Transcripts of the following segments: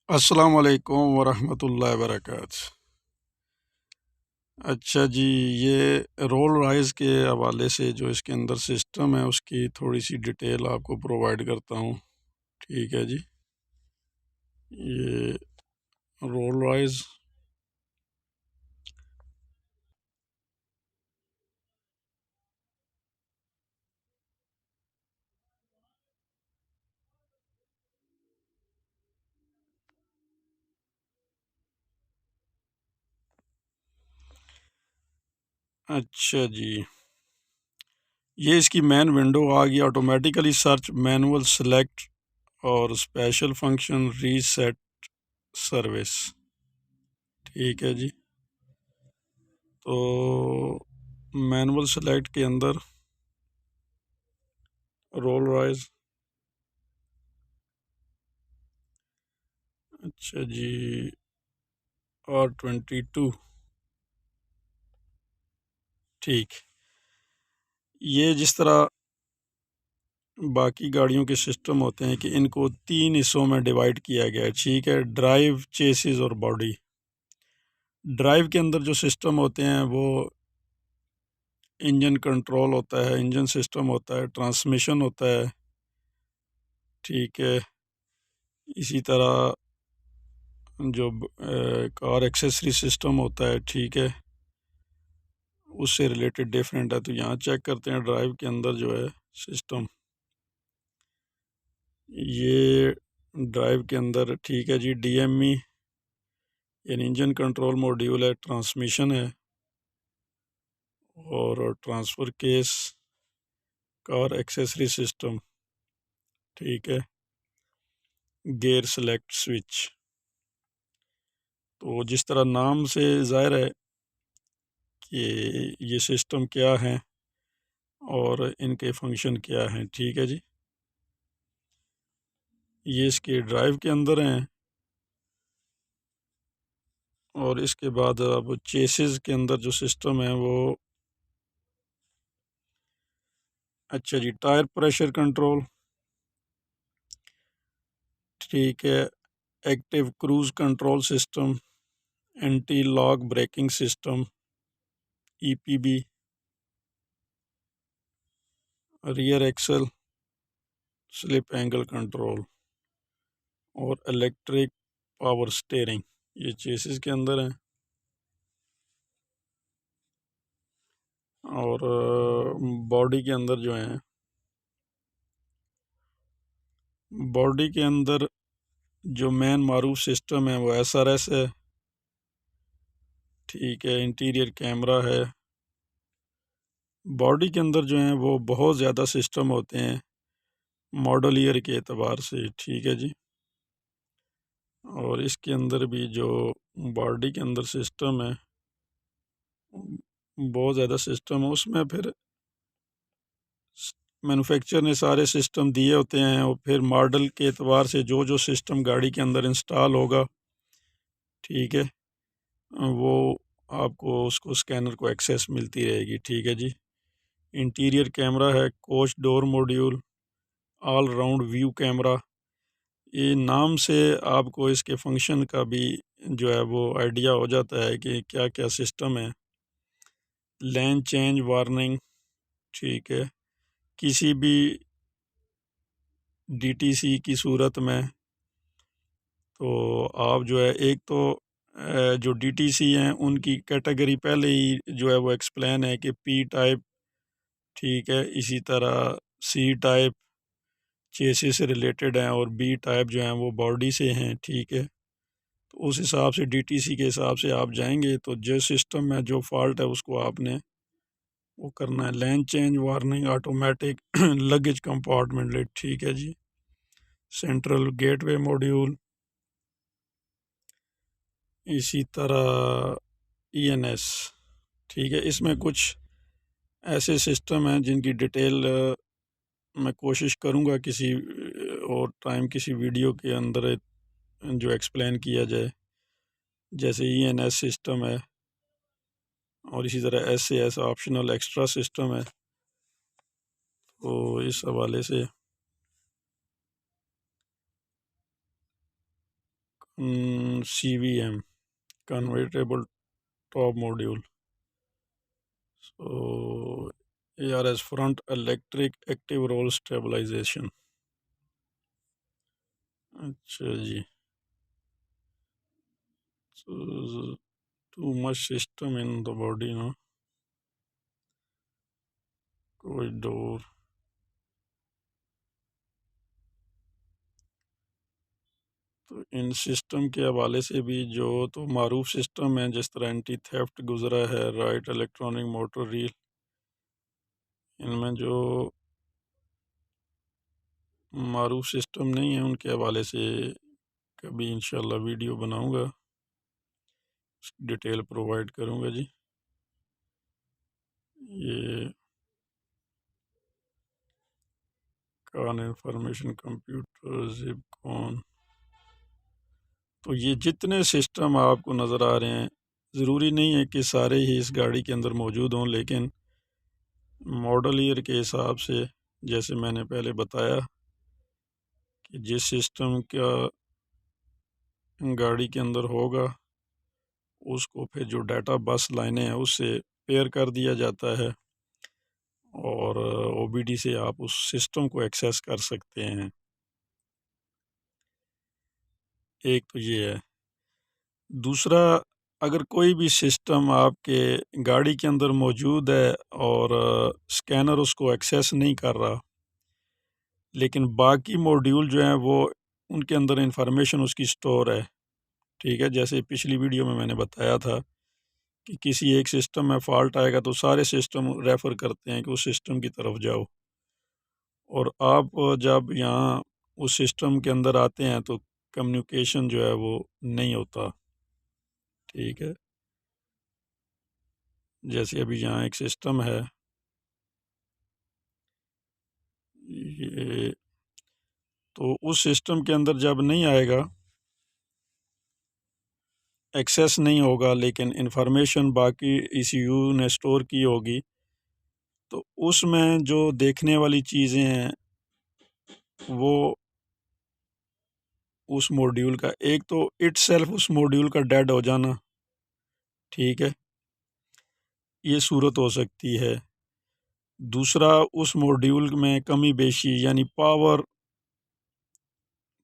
अस्सलाम वालेकुम वरहमतुल्लाहि वबरकात। अच्छा जी, ये रोल राइज़ के हवाले से जो इसके अंदर सिस्टम है उसकी थोड़ी सी डिटेल आपको प्रोवाइड करता हूँ। ठीक है जी। ये रोल राइज़। अच्छा जी, ये इसकी मेन विंडो आ गई। ऑटोमेटिकली सर्च, मैनुअल सेलेक्ट और स्पेशल फंक्शन रीसेट सर्विस। ठीक है जी। तो मैनुअल सेलेक्ट के अंदर रोल राइज़। अच्छा जी, R22। ठीक। ये जिस तरह बाकी गाड़ियों के सिस्टम होते हैं कि इनको 3 हिस्सों में डिवाइड किया गया है। ठीक है, ड्राइव, चेसिस और बॉडी। ड्राइव के अंदर जो सिस्टम होते हैं वो इंजन कंट्रोल होता है, इंजन सिस्टम होता है, ट्रांसमिशन होता है। ठीक है, इसी तरह जो कार एक्सेसरी सिस्टम होता है, ठीक है, उससे रिलेटेड डिफरेंट है। तो यहाँ चेक करते हैं ड्राइव के अंदर जो है सिस्टम, ये ड्राइव के अंदर। ठीक है जी, DME यानी इंजन कंट्रोल मॉड्यूल है, ट्रांसमिशन है और transfer case, car accessory system. ठीक है, गेयर सेलेक्ट स्विच। तो जिस तरह नाम से ज़ाहिर है कि ये सिस्टम क्या है और इनके फंक्शन क्या हैं। ठीक है जी, ये इसके ड्राइव के अंदर हैं। और इसके बाद अब चेसिस के अंदर जो सिस्टम है वो, अच्छा जी, टायर प्रेशर कंट्रोल। ठीक है, active cruise control system, anti lock braking system EPB, rear axle slip angle control और इलेक्ट्रिक पावर स्टीयरिंग, ये चेसिस के अंदर हैं। और बॉडी के अंदर जो है, बॉडी के अंदर जो मेन मारूफ सिस्टम है वो SRS है। ठीक है, इंटीरियर कैमरा है। बॉडी के अंदर जो है वो बहुत ज़्यादा सिस्टम होते हैं मॉडल ईयर के एतबार से। ठीक है जी, और इसके अंदर भी जो बॉडी के अंदर सिस्टम है बहुत ज़्यादा सिस्टम है। उसमें फिर मैन्युफैक्चर ने सारे सिस्टम दिए होते हैं और फिर मॉडल के एतबार से जो जो सिस्टम गाड़ी के अंदर इंस्टॉल होगा, ठीक है, वो आपको उसको स्कैनर को एक्सेस मिलती रहेगी। ठीक है जी, इंटीरियर कैमरा है, coach door module, all round view camera. ये नाम से आपको इसके फंक्शन का भी जो है वो आइडिया हो जाता है कि क्या क्या सिस्टम है। Lane change warning. ठीक है, किसी भी DTC की सूरत में तो आप जो है एक तो जो DTC हैं उनकी कैटेगरी पहले ही जो है वो एक्सप्लेन है कि P टाइप, ठीक है, इसी तरह C टाइप चेसिस से रिलेटेड हैं और B टाइप जो हैं वो बॉडी से हैं। ठीक है, तो उस हिसाब से DTC के हिसाब से आप जाएंगे तो जो सिस्टम में जो फॉल्ट है उसको आपने वो करना है। Lane change warning, automatic luggage compartment light. ठीक है जी, सेंट्रल गेटवे मॉड्यूल, इसी तरह ENS। ठीक है, इसमें कुछ ऐसे सिस्टम हैं जिनकी डिटेल मैं कोशिश करूँगा किसी और टाइम किसी वीडियो के अंदर जो एक्सप्लेन किया जाए, जैसे ENS सिस्टम है और इसी तरह SAS ऑप्शनल एक्स्ट्रा सिस्टम है। तो इस हवाले से CVM, convertible top module. So ARS, front electric active roll stabilization. अच्छा जी, so too much system in the body ना, कोई डोर। तो इन सिस्टम के हवाले से भी जो तो मारूफ सिस्टम है, जिस तरह एंटी थेफ्ट गुजरा है, राइट इलेक्ट्रॉनिक मोटर रील, इनमें जो मारूफ सिस्टम नहीं है उनके हवाले से कभी इंशाल्लाह वीडियो बनाऊंगा, डिटेल प्रोवाइड करूंगा जी। ये कॉन इंफॉर्मेशन कंप्यूटर जिपकॉन, तो ये जितने सिस्टम आपको नज़र आ रहे हैं, ज़रूरी नहीं है कि सारे ही इस गाड़ी के अंदर मौजूद हों, लेकिन मॉडल ईयर के हिसाब से, जैसे मैंने पहले बताया कि जिस सिस्टम का गाड़ी के अंदर होगा उसको फिर जो डाटा बस लाइनें हैं उससे पेयर कर दिया जाता है और OBD से आप उस सिस्टम को एक्सेस कर सकते हैं। एक तो ये है। दूसरा, अगर कोई भी सिस्टम आपके गाड़ी के अंदर मौजूद है और स्कैनर उसको एक्सेस नहीं कर रहा, लेकिन बाकी मॉड्यूल जो हैं वो उनके अंदर इंफॉर्मेशन उसकी स्टोर है, ठीक है। जैसे पिछली वीडियो में मैंने बताया था कि किसी एक सिस्टम में फ़ॉल्ट आएगा तो सारे सिस्टम रेफ़र करते हैं कि उस सिस्टम की तरफ जाओ, और आप जब यहाँ उस सिस्टम के अंदर आते हैं तो कम्युनिकेशन जो है वो नहीं होता, ठीक है। जैसे अभी यहाँ एक सिस्टम है, ये तो उस सिस्टम के अंदर जब नहीं आएगा, एक्सेस नहीं होगा, लेकिन इंफॉर्मेशन बाकी ECU ने स्टोर की होगी, तो उसमें जो देखने वाली चीज़ें हैं वो उस मॉड्यूल का, एक तो इटसेल्फ उस मॉड्यूल का डेड हो जाना, ठीक है, ये सूरत हो सकती है। दूसरा, उस मॉड्यूल में कमी बेशी यानी पावर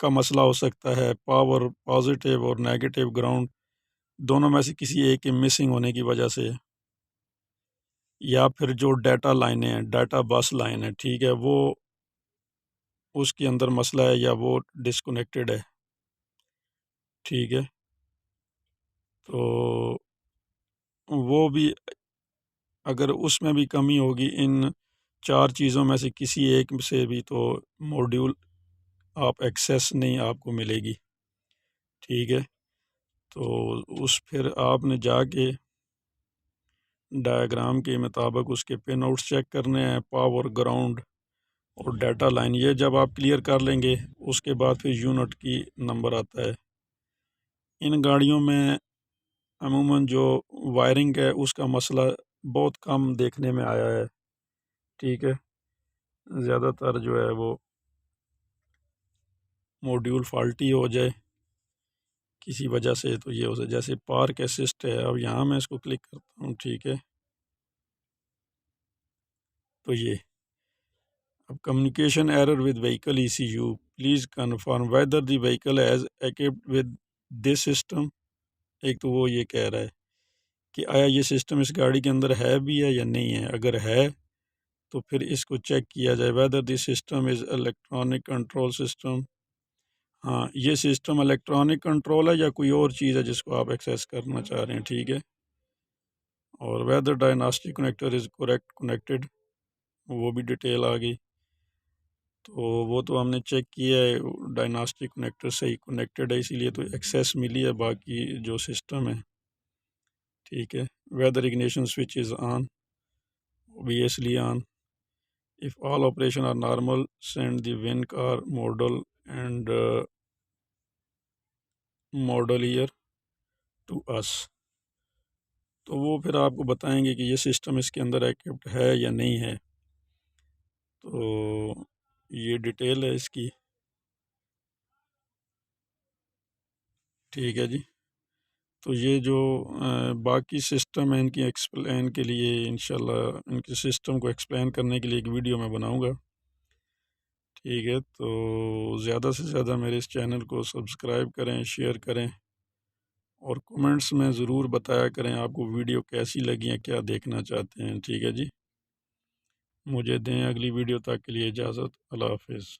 का मसला हो सकता है, पावर पॉजिटिव और नेगेटिव ग्राउंड दोनों में से किसी एक के मिसिंग होने की वजह से, या फिर जो डाटा लाइनें हैं, डाटा बस लाइन है, ठीक है, वो उसके अंदर मसला है या वो डिस्कनेक्टेड है, ठीक है। तो वो भी, अगर उसमें भी कमी होगी इन चार चीज़ों में से किसी एक से भी, तो मॉड्यूल आप एक्सेस नहीं आपको मिलेगी, ठीक है। तो उस फिर आपने जाके डायग्राम के मुताबिक उसके पिन आउट्स चेक करने हैं, पावर, ग्राउंड और डाटा लाइन, ये जब आप क्लियर कर लेंगे उसके बाद फिर यूनिट की नंबर आता है। इन गाड़ियों में अमूमन जो वायरिंग है उसका मसला बहुत कम देखने में आया है, ठीक है। ज़्यादातर जो है वो मॉड्यूल फॉल्टी हो जाए किसी वजह से तो ये हो जाए, जैसे पार्क असिस्ट है, अब यहाँ मैं इसको क्लिक करता हूँ, ठीक है। तो ये अब communication error with vehicle ECU, please confirm whether the vehicle has equipped with this system. एक तो वो ये कह रहा है कि आया ये सिस्टम इस गाड़ी के अंदर है भी है या नहीं है, अगर है तो फिर इसको चेक किया जाए, whether this system is electronic control system. हाँ, ये सिस्टम इलेक्ट्रॉनिक कंट्रोल है या कोई और चीज़ है जिसको आप एक्सेस करना चाह रहे हैं, ठीक है। और whether diagnostic connector is correct connected, वो भी डिटेल आ गई। तो वो तो हमने चेक किया है, डायग्नोस्टिक कनेक्टर सही कनेक्टेड है, इसीलिए तो एक्सेस मिली है, बाकी जो सिस्टम है, ठीक है। Whether ignition switch is on, obviously on. If all operation are normal, send the win car model and model year to us. तो वो फिर आपको बताएंगे कि ये सिस्टम इसके अंदर इक्विप्ड है या नहीं है। तो ये डिटेल है इसकी। ठीक है जी। तो ये जो बाकी सिस्टम है इनकी एक्सप्लेन के लिए इंशाल्लाह इनके सिस्टम को एक्सप्लेन करने के लिए एक वीडियो मैं बनाऊंगा। ठीक है, तो ज़्यादा से ज़्यादा मेरे इस चैनल को सब्सक्राइब करें, शेयर करें और कमेंट्स में ज़रूर बताया करें आपको वीडियो कैसी लगी है, क्या देखना चाहते हैं। ठीक है जी, मुझे दें अगली वीडियो तक के लिए इजाज़त। अल्लाह हाफ़िज़।